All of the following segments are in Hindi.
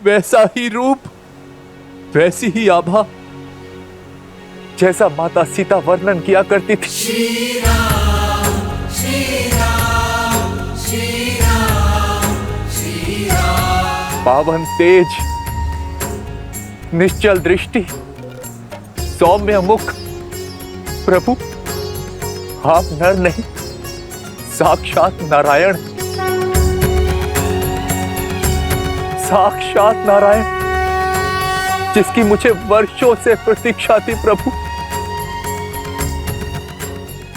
वैसा ही रूप, वैसी ही आभा जैसा माता सीता वर्णन किया करती थी। श्री राम, श्री राम, श्री राम, श्री राम। पावन तेज, निश्चल दृष्टि, सौम्य मुख। प्रभु, आप नर नहीं, साक्षात नारायण, साक्षात नारायण, जिसकी मुझे वर्षों से प्रतीक्षा थी। प्रभु,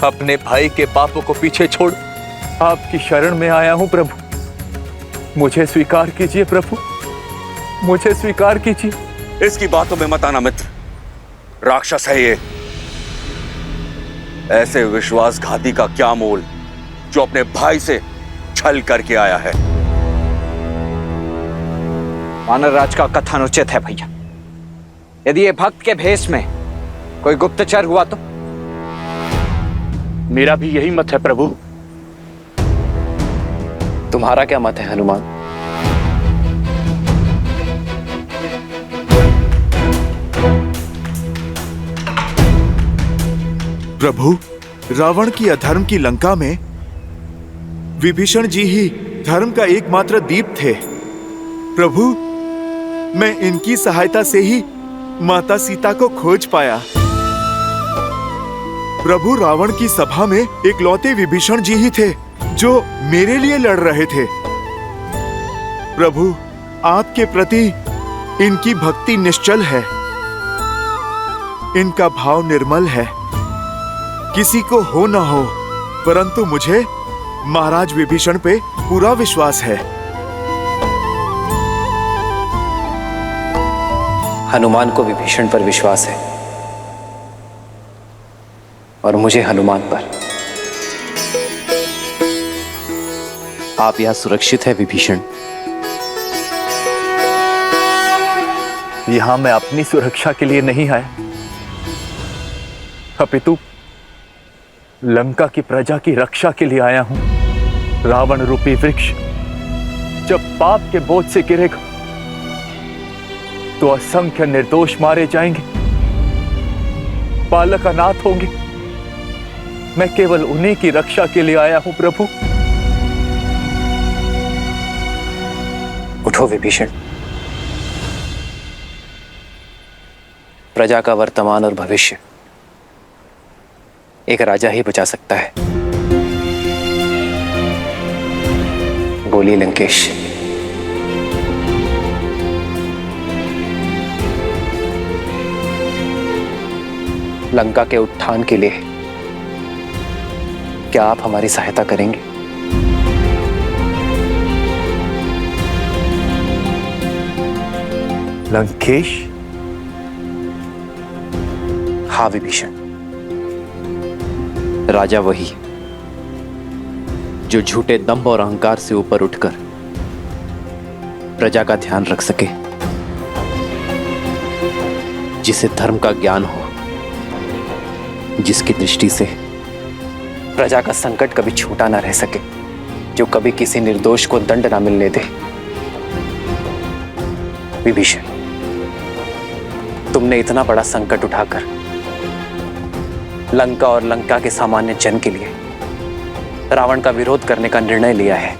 अपने भाई के पापों को पीछे छोड़ आपकी शरण में आया हूं। प्रभु, मुझे स्वीकार कीजिए। प्रभु, मुझे स्वीकार कीजिए। इसकी बातों में मत आना मित्र, राक्षस है ये। ऐसे विश्वासघाती का क्या मोल जो अपने भाई से छल करके आया है। वानर राज का कथन अनुचित है भैया। यदि ये भक्त के भेष में कोई गुप्तचर हुआ तो? मेरा भी यही मत है प्रभु। तुम्हारा क्या मत है हनुमान? प्रभु, रावण की अधर्म की लंका में विभीषण जी ही धर्म का एकमात्र दीप थे। प्रभु, मैं इनकी सहायता से ही माता सीता को खोज पाया। प्रभु, रावण की सभा में इकलौते विभीषण जी ही थे जो मेरे लिए लड़ रहे थे। प्रभु, आपके प्रति इनकी भक्ति निश्चल है, इनका भाव निर्मल है। किसी को हो न हो, परंतु मुझे महाराज विभीषण पे पूरा विश्वास है। हनुमान को विभीषण पर विश्वास है और मुझे हनुमान पर। आप यहां सुरक्षित है विभीषण। यहां मैं अपनी सुरक्षा के लिए नहीं आया, अपितु लंका की प्रजा की रक्षा के लिए आया हूं। रावण रूपी वृक्ष जब पाप के बोझ से गिरेगा तो असंख्य निर्दोष मारे जाएंगे, बालक अनाथ होंगे। मैं केवल उन्हीं की रक्षा के लिए आया हूं। प्रभु, उठो विभीषण। प्रजा का वर्तमान और भविष्य एक राजा ही बचा सकता है। बोलिए लंकेश। लंका के उत्थान के लिए क्या आप हमारी सहायता करेंगे? लंकेश? हाँ विभीषण, राजा वही जो झूठे दंभ और अहंकार से ऊपर उठकर प्रजा का ध्यान रख सके, जिसे धर्म का ज्ञान हो, जिसकी दृष्टि से प्रजा का संकट कभी छूटा ना रह सके, जो कभी किसी निर्दोष को दंड ना मिलने दे। विभीषण, तुमने इतना बड़ा संकट उठाकर लंका और लंका के सामान्य जन के लिए रावण का विरोध करने का निर्णय लिया है।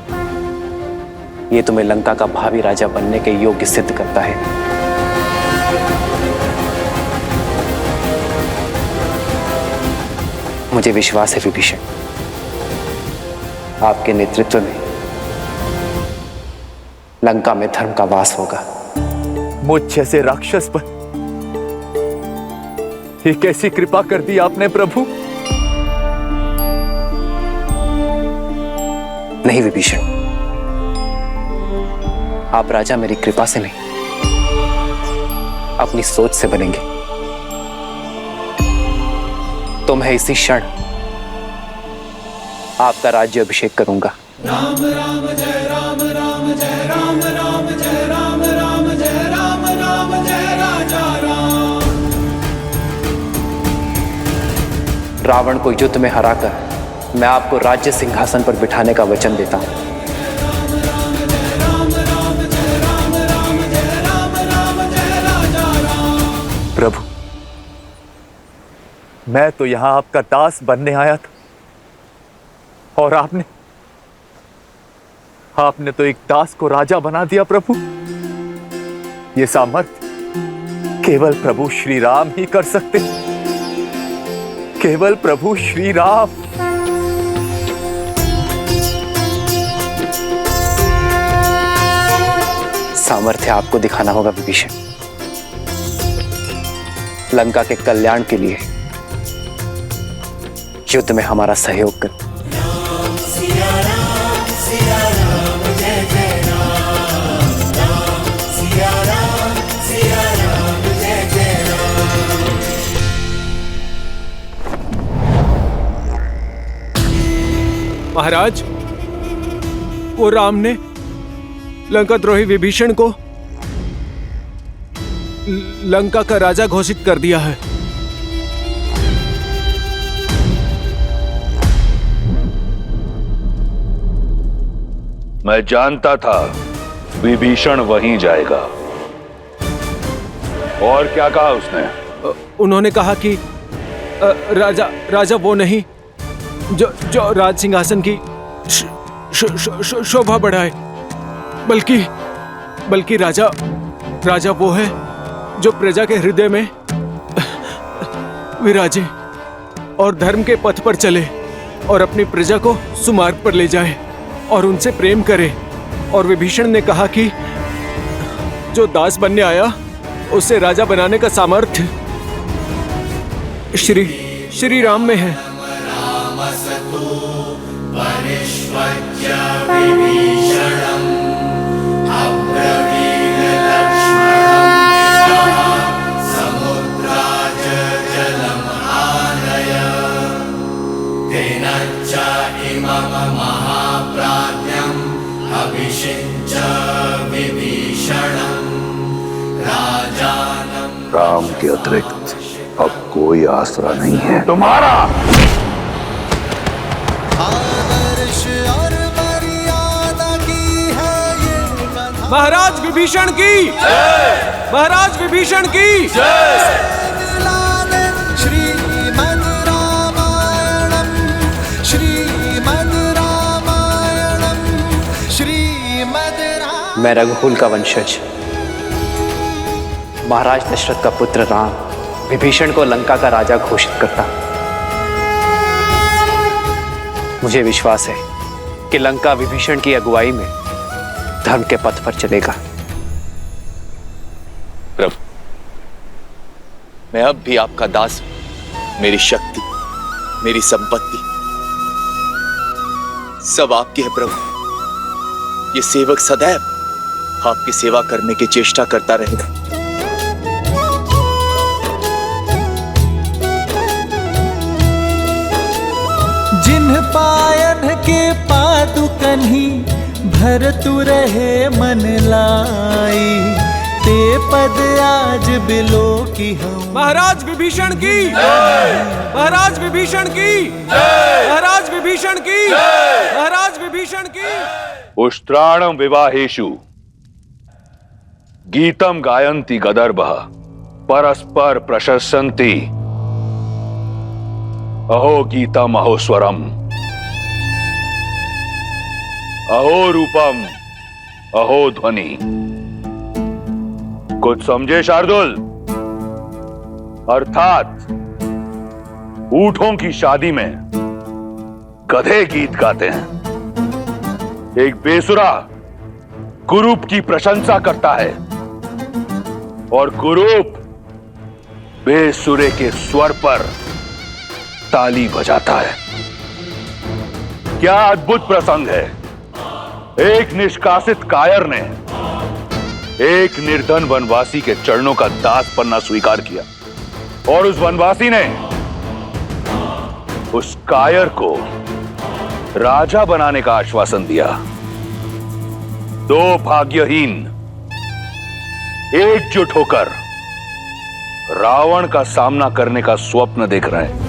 यह तुम्हें लंका का भावी राजा बनने के योग्य सिद्ध करता है। मुझे विश्वास है विभीषण, आपके नेतृत्व में लंका में धर्म का वास होगा। मुझ जैसे राक्षस पर ये कैसी कृपा कर दी आपने प्रभु? नहीं विभीषण, आप राजा मेरी कृपा से नहीं, अपनी सोच से बनेंगे। तो मैं इसी क्षण आपका राज्य अभिषेक करूंगा। राम राम जय राम, राम जय राम, राम जय राम, राम जय राम, राम जय राजा राम। रावण को युद्ध में हराकर मैं आपको राज्य सिंहासन पर बिठाने का वचन देता हूं। राम राम जय राम, राम जय राम, राम जय मैं तो यहां आपका दास बनने आया था, और आपने तो एक दास को राजा बना दिया प्रभु। ये सामर्थ्य केवल प्रभु श्री राम ही कर सकते, केवल प्रभु श्री राम। सामर्थ्य आपको दिखाना होगा विभीषण। लंका के कल्याण के लिए युद्ध में हमारा सहयोग कर। महाराज, वो राम ने लंका द्रोही विभीषण को लंका का राजा घोषित कर दिया है। मैं जानता था विभीषण वहीं जाएगा। और क्या कहा उसने? उन्होंने कहा कि राजा वो नहीं जो राज सिंहासन की शोभा बढ़ाए, बल्कि राजा वो है जो प्रजा के हृदय में विराजे और धर्म के पथ पर चले और अपनी प्रजा को सुमार्ग पर ले जाए और उनसे प्रेम करे। और विभीषण ने कहा कि जो दास बनने आया उसे राजा बनाने का सामर्थ्य श्री राम में है। राम के अतिरिक्त अब कोई आसरा नहीं है तुम्हारा। महाराज विभीषण की, महाराज विभीषण की। मैं रघुकुल का वंशज महाराज दशरथ का पुत्र राम विभीषण को लंका का राजा घोषित करता। मुझे विश्वास है कि लंका विभीषण की अगुवाई में धर्म के पथ पर चलेगा। प्रभु, मैं अब भी आपका दास हूं। मेरी शक्ति, मेरी संपत्ति सब आपकी है प्रभु। ये सेवक सदैव आपकी सेवा करने की चेष्टा करता रहेगा। जिन्ह पायन के पादुकन्ही भरतु रहे मन लाई, ते पद आज बिलो की हम। महाराज विभीषण की, महाराज विभीषण की, महाराज विभीषण की, महाराज विभीषण की। उष्ट्राणं विवाहेषु गीतम गायन्ति गदर्भः परस्पर प्रशंसन्ति। अहो गीतम अहो स्वरम, अहो रूपम अहो ध्वनि। कुछ समझे शार्दुल? अर्थात ऊंटों की शादी में गधे गीत गाते हैं। एक बेसुरा कुरूप की प्रशंसा करता है और कुरूप बेसुरे के स्वर पर ताली बजाता है। क्या अद्भुत प्रसंग है। एक निष्कासित कायर ने एक निर्धन वनवासी के चरणों का दास बनना स्वीकार किया और उस वनवासी ने उस कायर को राजा बनाने का आश्वासन दिया। दो भाग्यहीन एकजुट होकर रावण का सामना करने का स्वप्न देख रहे हैं।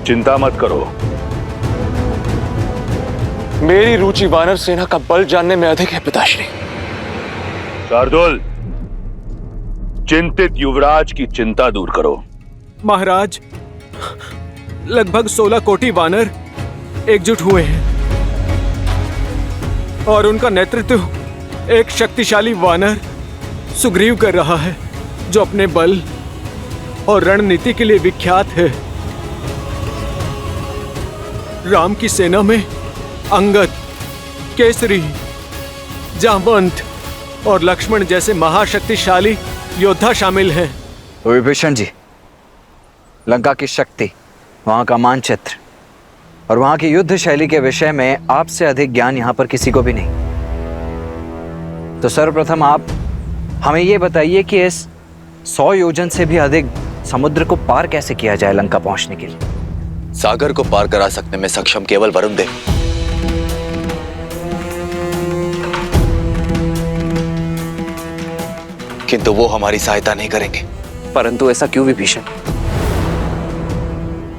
चिंता मत करो। मेरी रुचि वानर सेना का बल जानने में अधिक है पिताश्री। शार्दुल, चिंतित युवराज की चिंता दूर करो। महाराज, लगभग 16 कोटि वानर एकजुट हुए हैं और उनका नेतृत्व एक शक्तिशाली वानर सुग्रीव कर रहा है, जो अपने बल और रणनीति के लिए विख्यात है। राम की सेना में अंगद, केसरी, जामवंत और लक्ष्मण जैसे महाशक्तिशाली योद्धा शामिल हैं। विभीषण जी, लंका की शक्ति, वहां का मानचित्र और वहां की युद्ध शैली के विषय में आपसे अधिक ज्ञान यहां पर किसी को भी नहीं। तो सर्वप्रथम आप हमें यह बताइए कि इस 100 योजन से भी अधिक समुद्र को पार कैसे किया जाए लंका पहुंचने के लिए? सागर को पार करा सकने में सक्षम केवल वरुण देव। किंतु वो हमारी सहायता नहीं करेंगे। परंतु ऐसा क्यों विभीषण?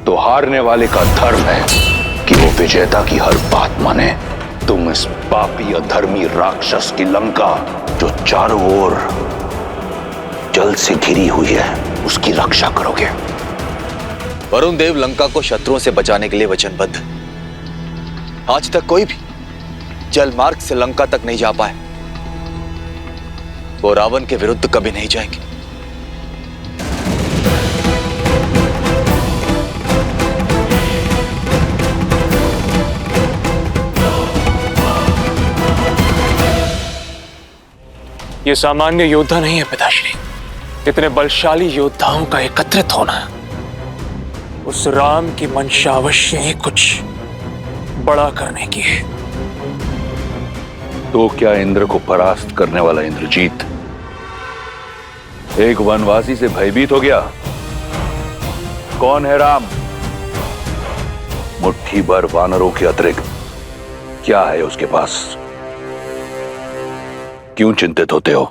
तो हारने वाले का धर्म है कि वो विजेता की हर बात माने। तुम इस पापी अधर्मी राक्षस की लंका, जो चारों ओर जल से घिरी हुई है, उसकी रक्षा करोगे। वरुण देव लंका को शत्रुओं से बचाने के लिए वचनबद्ध। आज तक कोई भी जल मार्ग से लंका तक नहीं जा पाए। वो रावण के विरुद्ध कभी नहीं जाएंगे। ये सामान्य योद्धा नहीं है पिताश्री। इतने बलशाली योद्धाओं का एकत्रित होना उस राम की मंशा अवश्य ही कुछ बड़ा करने की है। तो क्या इंद्र को परास्त करने वाला इंद्रजीत एक वनवासी से भयभीत हो गया? कौन है राम? मुट्ठी भर वानरों के अतिरिक्त क्या है उसके पास? क्यों चिंतित होते हो?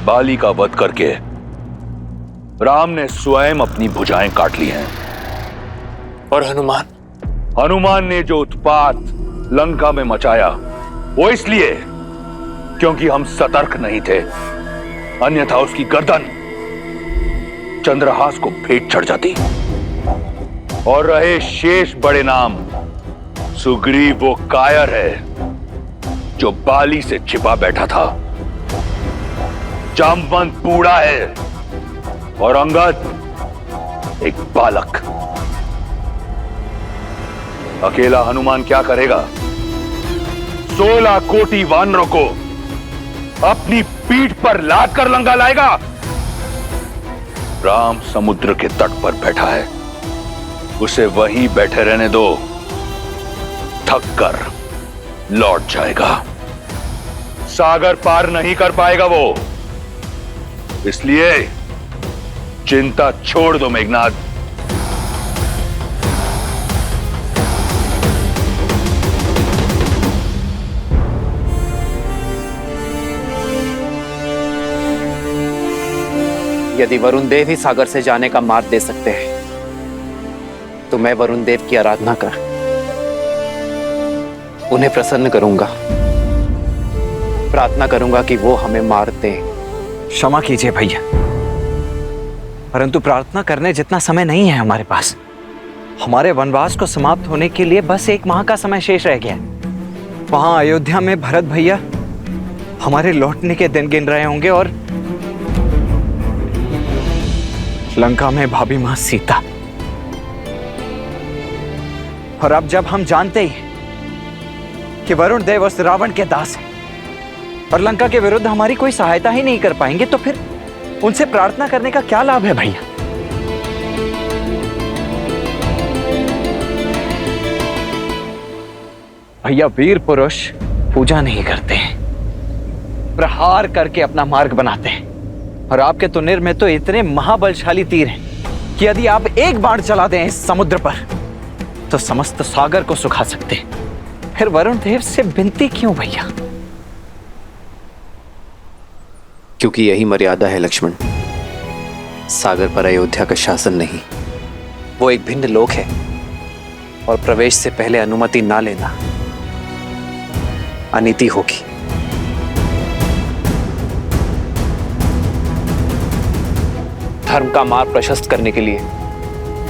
बाली का वध करके राम ने स्वयं अपनी भुजाएं काट ली हैं। और हनुमान? हनुमान ने जो उत्पात लंका में मचाया वो इसलिए क्योंकि हम सतर्क नहीं थे, अन्यथा उसकी गर्दन चंद्रहास को भेंट चढ़ जाती। और रहे शेष बड़े नाम, सुग्रीव वो कायर है जो बाली से छिपा बैठा था, जामवंत बूढ़ा है और अंगद एक बालक। अकेला हनुमान क्या करेगा? 16 कोटि वानरों को अपनी पीठ पर लाद कर लंका लाएगा। राम समुद्र के तट पर बैठा है, उसे वहीं बैठे रहने दो, थक कर लौट जाएगा। सागर पार नहीं कर पाएगा वो, इसलिए चिंता छोड़ दो मेघनाद। यदि वरुण देव ही सागर से जाने का मार्ग दे सकते हैं तो मैं वरुण देव की आराधना कर उन्हें प्रसन्न करूंगा। प्रार्थना करूंगा कि वो हमें मार दें। क्षमा कीजिए भैया, परंतु प्रार्थना करने जितना समय नहीं है हमारे पास। हमारे वनवास को समाप्त होने के लिए बस 1 माह का समय शेष रह गया। वहां अयोध्या में भरत भैया हमारे लौटने के दिन गिन रहे होंगे और लंका में भाभी मां सीता। और अब जब हम जानते ही कि वरुण देव उस रावण के दास हैं और लंका के विरुद्ध हमारी कोई सहायता ही नहीं कर पाएंगे, तो फिर उनसे प्रार्थना करने का क्या लाभ है भैया? भैया, वीर पुरुष पूजा नहीं करते हैं, प्रहार करके अपना मार्ग बनाते हैं। और आपके तुनिर में तो इतने महाबलशाली तीर हैं कि यदि आप एक बाण चला दें इस समुद्र पर तो समस्त सागर को सुखा सकते हैं। फिर वरुण देव से विनती क्यों भैया? क्योंकि यही मर्यादा है लक्ष्मण। सागर पर अयोध्या का शासन नहीं, वो एक भिन्न लोक है और प्रवेश से पहले अनुमति ना लेना अनीति होगी। धर्म का मार्ग प्रशस्त करने के लिए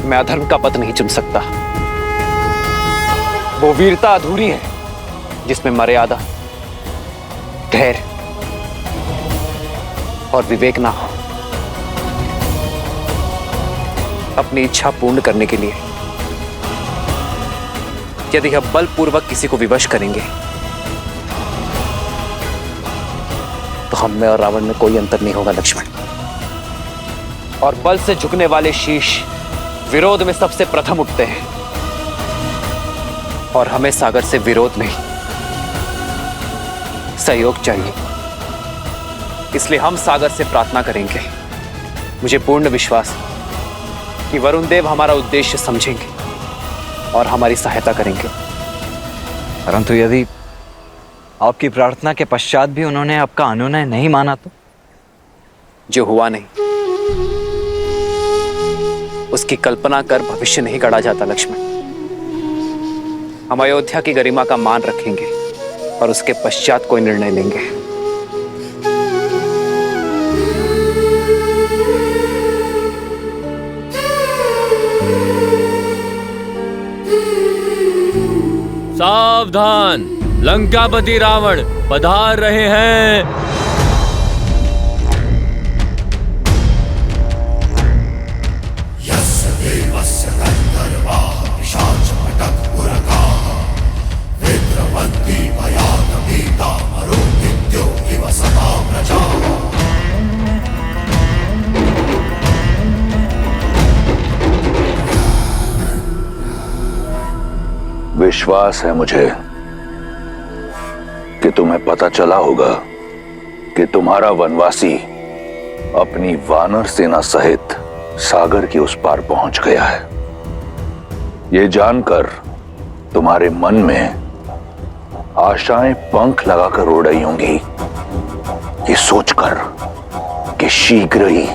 मैं अधर्म का पथ नहीं चुन सकता। वो वीरता अधूरी है जिसमें मर्यादा, धैर्य और विवेक ना हो। अपनी इच्छा पूर्ण करने के लिए यदि हम बलपूर्वक किसी को विवश करेंगे तो हम में और रावण में कोई अंतर नहीं होगा लक्ष्मण। और बल से झुकने वाले शीश विरोध में सबसे प्रथम उठते हैं, और हमें सागर से विरोध नहीं सहयोग चाहिए। इसलिए हम सागर से प्रार्थना करेंगे। मुझे पूर्ण विश्वास है कि वरुण देव हमारा उद्देश्य समझेंगे और हमारी सहायता करेंगे। परंतु यदि आपकी प्रार्थना के पश्चात भी उन्होंने आपका अनुनय नहीं माना तो? जो हुआ नहीं उसकी कल्पना कर भविष्य नहीं गढ़ा जाता लक्ष्मण। हम अयोध्या की गरिमा का मान रखेंगे और उसके पश्चात कोई निर्णय लेंगे। सावधान, लंकापति रावण पधार रहे हैं। विश्वास है मुझे कि तुम्हें पता चला होगा कि तुम्हारा वनवासी अपनी वानर सेना सहित सागर के उस पार पहुंच गया है। ये जानकर तुम्हारे मन में आशाएं पंख लगाकर उड़ रही होंगी, ये सोचकर कि शीघ्र ही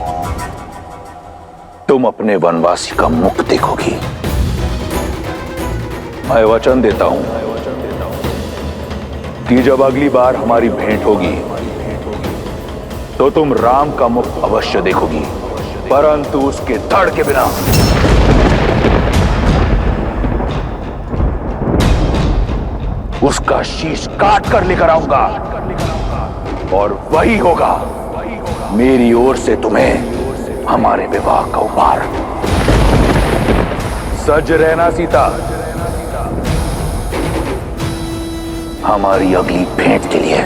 तुम अपने वनवासी का मुख देखोगी। मैं वचन देता हूं कि जब अगली बार हमारी भेंट होगी तो तुम राम का मुख अवश्य देखोगी, परंतु उसके धड़ के बिना। उसका शीश काट कर लेकर आऊंगा और वही होगा मेरी ओर से तुम्हें हमारे विवाह का उपहार। सज रहना सीता, हमारी अगली भेंट के लिए।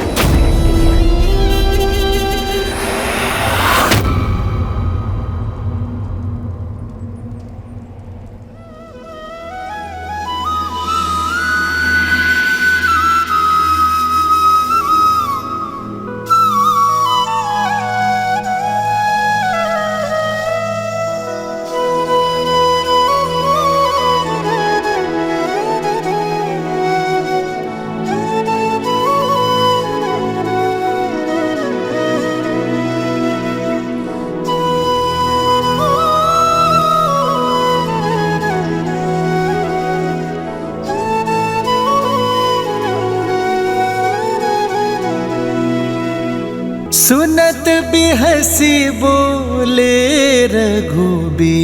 सुनत बिहसी बोले रघुबीरा,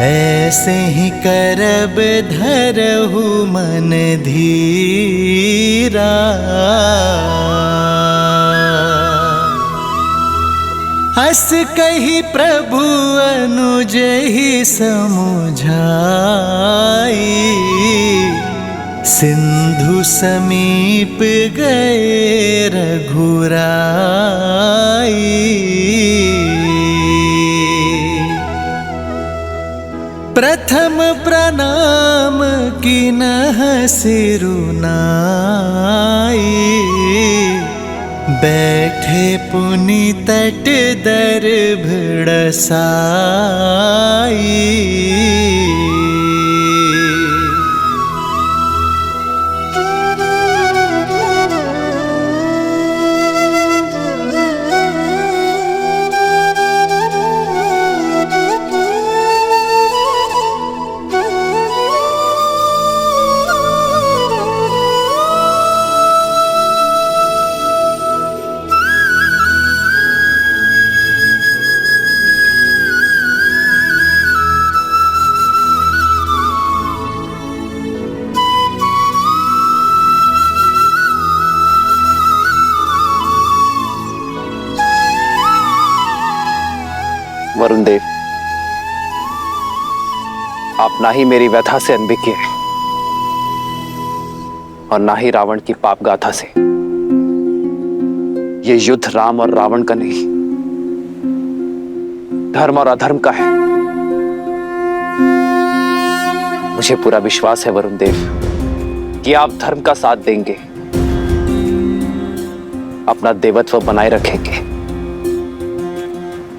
ऐसे ही करब धरहु मन धीरा। हस कही प्रभु अनुज ही समुझाई, सिंधु समीप गए रघुराई। प्रथम प्रणाम किन्ह सिरुनाई, बैठे पुनि तट दर्भ साई। वरुण देव, आप ना ही मेरी व्यथा से अनभिज्ञ हैं और ना ही रावण की पाप गाथा से। ये युद्ध राम और रावण का नहीं, धर्म और अधर्म का है। मुझे पूरा विश्वास है वरुण देव कि आप धर्म का साथ देंगे, अपना देवत्व बनाए रखेंगे,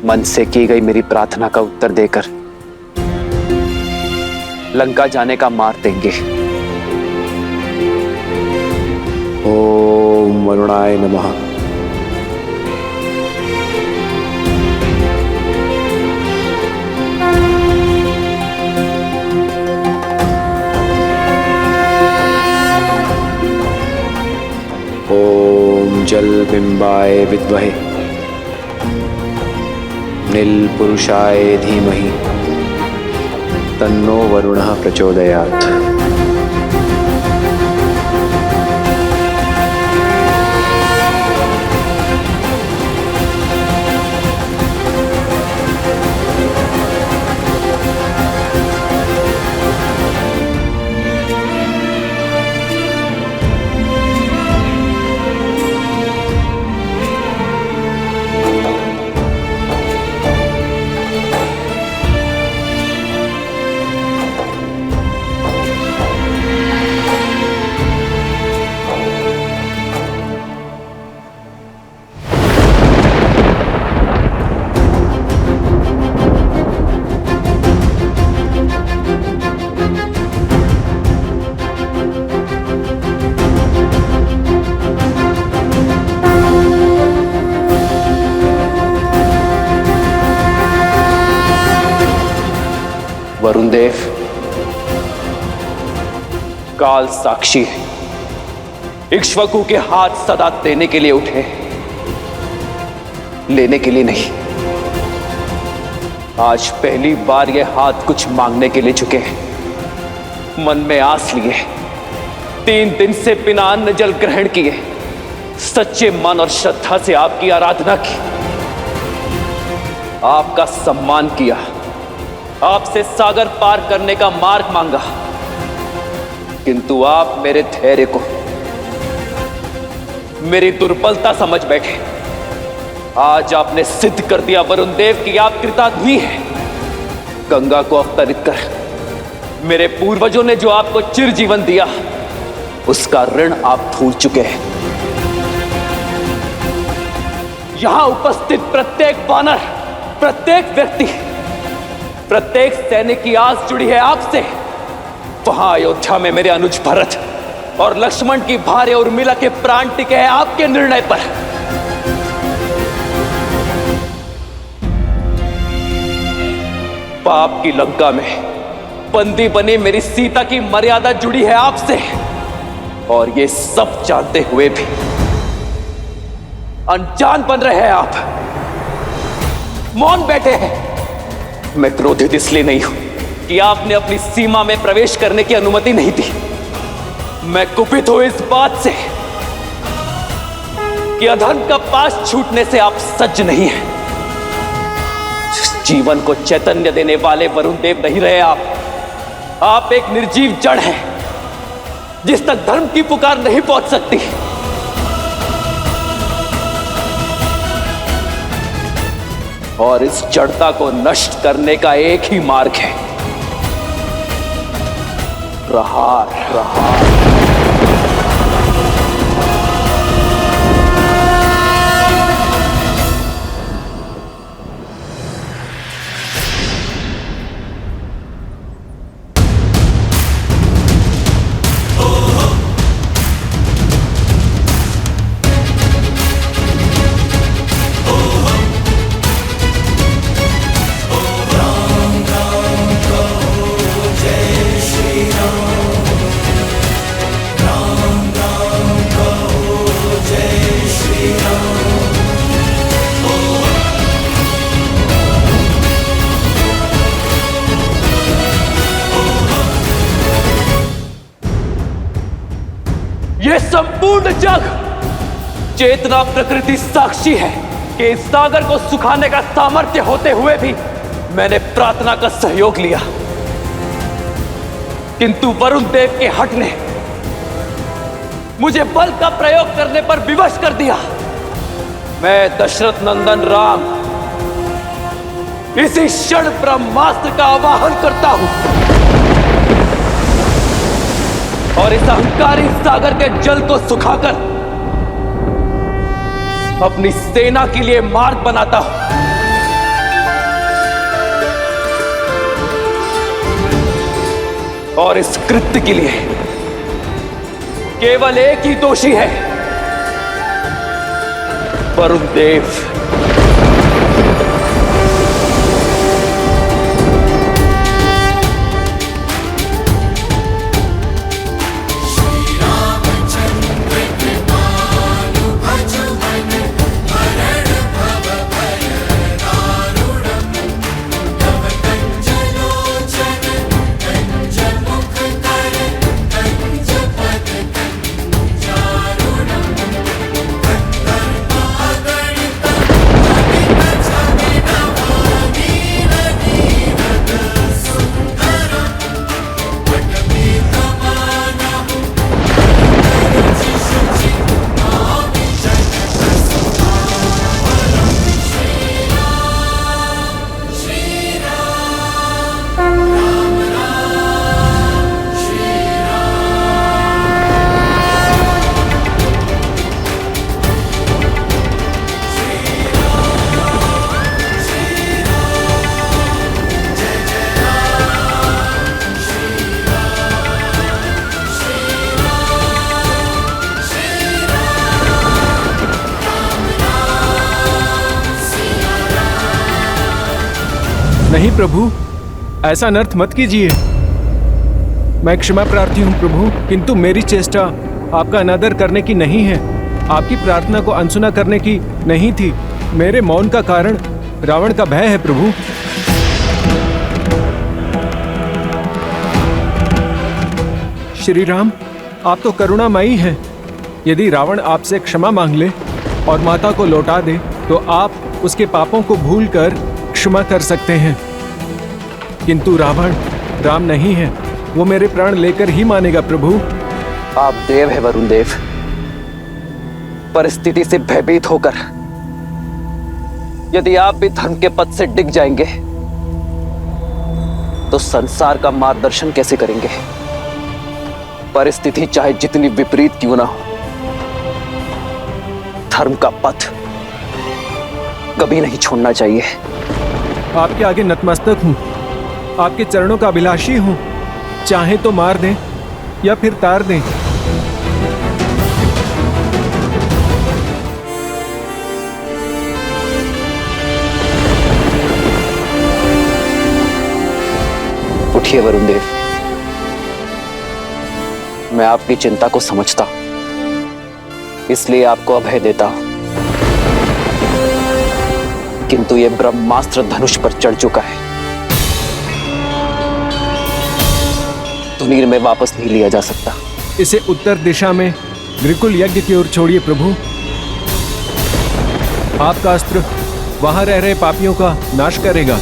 मन से की गई मेरी प्रार्थना का उत्तर देकर लंका जाने का मार्ग देंगे। ओम वरुणाय नमः। ओम जल बिंबाय विद्महे नील पुरुषाय धीमहि तन्नो वरुणः प्रचोदयात्। वरुण देव, काल साक्षी है, इक्ष्वाकु के हाथ सदा देने के लिए उठे, लेने के लिए नहीं। आज पहली बार ये हाथ कुछ मांगने के लिए झुके हैं। मन में आस लिए, 3 दिन से बिना अन्न जल ग्रहण किए, सच्चे मन और श्रद्धा से आपकी आराधना की, आपका सम्मान किया, आपसे सागर पार करने का मार्ग मांगा, किंतु आप मेरे धैर्य को मेरी दुर्बलता समझ बैठे। आज आपने सिद्ध कर दिया वरुण देव कि आप कृतार्थी हैं। गंगा को अवतरित कर मेरे पूर्वजों ने जो आपको चिर जीवन दिया, उसका ऋण आप भूल चुके हैं। यहां उपस्थित प्रत्येक वानर, प्रत्येक व्यक्ति, प्रत्येक सैनिक की आस जुड़ी है आपसे। वहां अयोध्या में मेरे अनुज भरत और लक्ष्मण की भार्य उर्मिला के प्राण टिके हैं आपके निर्णय पर। पाप की लंका में बंदी बनी मेरी सीता की मर्यादा जुड़ी है आपसे, और ये सब जानते हुए भी अनजान बन रहे हैं आप, मौन बैठे हैं। मैं क्रोधित इसलिए नहीं हूं कि आपने अपनी सीमा में प्रवेश करने की अनुमति नहीं दी। मैं कुपित हूं इस बात से कि अधर्म का पास छूटने से आप सज्ज नहीं हैं। जीवन को चैतन्य देने वाले वरुण देव नहीं रहे आप एक निर्जीव जड़ हैं, जिस तक धर्म की पुकार नहीं पहुंच सकती। और इस जड़ता को नष्ट करने का एक ही मार्ग है, प्रहार। ये संपूर्ण जग चेतना प्रकृति साक्षी है कि इस सागर को सुखाने का सामर्थ्य होते हुए भी मैंने प्रार्थना का सहयोग लिया, किंतु वरुण देव के हठ ने मुझे बल का प्रयोग करने पर विवश कर दिया। मैं दशरथ नंदन राम इसी क्षण ब्रह्मास्त्र का आवाहन करता हूं और इस अहंकारी सागर के जल को सुखाकर अपनी सेना के लिए मार्ग बनाता हूं। और इस कृत्य के लिए केवल एक ही दोषी है, वरुण देव। नहीं प्रभु, ऐसा अनर्थ मत कीजिए। मैं क्षमा प्रार्थी हूँ प्रभु, किंतु मेरी चेष्टा आपका अनादर करने की नहीं है, आपकी प्रार्थना को अनसुना करने की नहीं थी। मेरे मौन का कारण रावण का भय है प्रभु। श्री राम, आप तो करुणामयी हैं। यदि रावण आपसे क्षमा मांग ले और माता को लौटा दे तो आप उसके पापों को भूलकर क्षमा कर सकते हैं, किंतु रावण राम नहीं है, वो मेरे प्राण लेकर ही मानेगा प्रभु। आप देव है वरुण देव, परिस्थिति से भयभीत होकर यदि आप भी धर्म के पथ से डिग जाएंगे तो संसार का मार्गदर्शन कैसे करेंगे? परिस्थिति चाहे जितनी विपरीत क्यों ना हो, धर्म का पथ कभी नहीं छोड़ना चाहिए। आपके आगे नतमस्तक हूं, आपके चरणों का अभिलाषी हूं। चाहे तो मार दें या फिर तार दें। उठिए वरुण देव, मैं आपकी चिंता को समझता हूं, इसलिए आपको अभय देता हूं, किंतु यह ब्रह्मास्त्र धनुष पर चढ़ चुका है, तुनीर में वापस नहीं लिया जा सकता। इसे उत्तर दिशा में ग्रिकुल यज्ञ की ओर छोड़िए प्रभु। आपका अस्त्र वहां रह रहे पापियों का नाश करेगा।